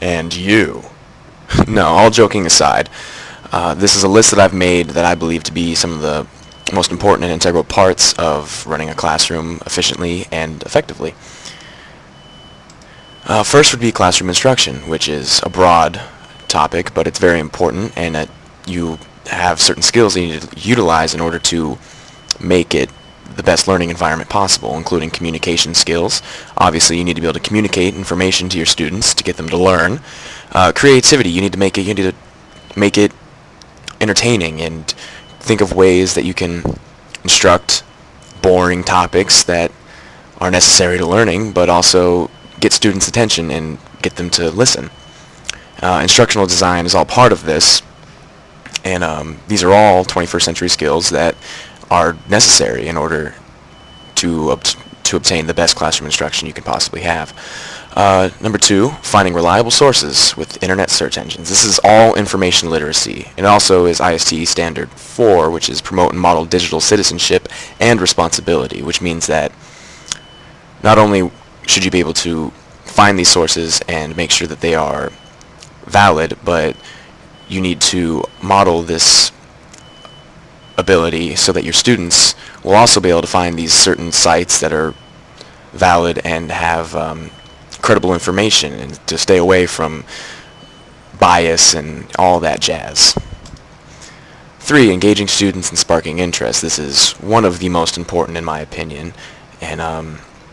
and you. No, all joking aside, this is a list that I've made that I believe to be some of the most important and integral parts of running a classroom efficiently and effectively. First would be classroom instruction, which is a broad topic, but it's very important, and that you have certain skills that you need to utilize in order to make it the best learning environment possible, including communication skills. Obviously, you need to be able to communicate information to your students to get them to learn. Creativity, you need to make it entertaining and think of ways that you can instruct boring topics that are necessary to learning, but also get students' attention and get them to listen. Instructional design is all part of this, and these are all 21st century skills that are necessary in order to obtain the best classroom instruction you can possibly have. Number two, finding reliable sources with internet search engines. This is all information literacy. It also is ISTE Standard 4, which is promote and model digital citizenship and responsibility, which means that not only should you be able to find these sources and make sure that they are valid, but you need to model this ability so that your students will also be able to find these certain sites that are valid and have credible information, and to stay away from bias and all that jazz. 3, engaging students and sparking interest. This is one of the most important in my opinion, and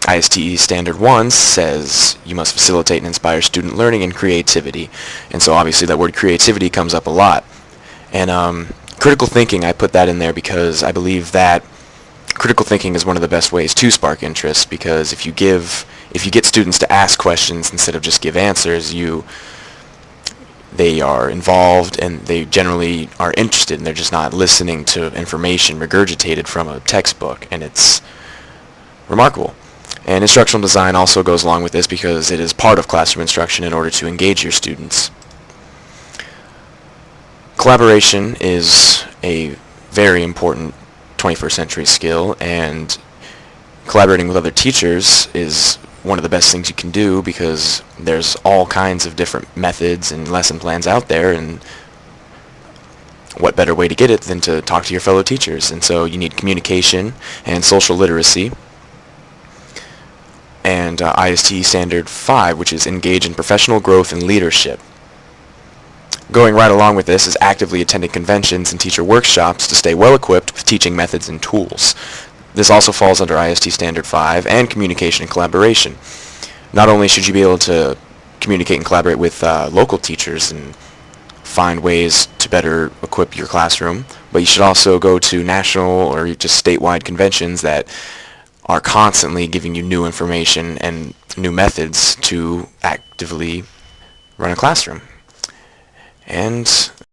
ISTE Standard 1 says you must facilitate and inspire student learning and creativity, and so obviously that word creativity comes up a lot. And critical thinking, I put that in there because I believe that critical thinking is one of the best ways to spark interest, because if you get students to ask questions instead of just give answers, they are involved and they generally are interested, and they're just not listening to information regurgitated from a textbook, and it's remarkable. And instructional design also goes along with this because it is part of classroom instruction in order to engage your students. Collaboration is a very important 21st century skill, and collaborating with other teachers is one of the best things you can do, because there's all kinds of different methods and lesson plans out there, and what better way to get it than to talk to your fellow teachers. And so you need communication and social literacy. And ISTE Standard 5, which is engage in professional growth and leadership. Going right along with this is actively attending conventions and teacher workshops to stay well equipped with teaching methods and tools. This also falls under ISTE Standard 5 and communication and collaboration. Not only should you be able to communicate and collaborate with local teachers and find ways to better equip your classroom, but you should also go to national or just statewide conventions that are constantly giving you new information and new methods to actively run a classroom. And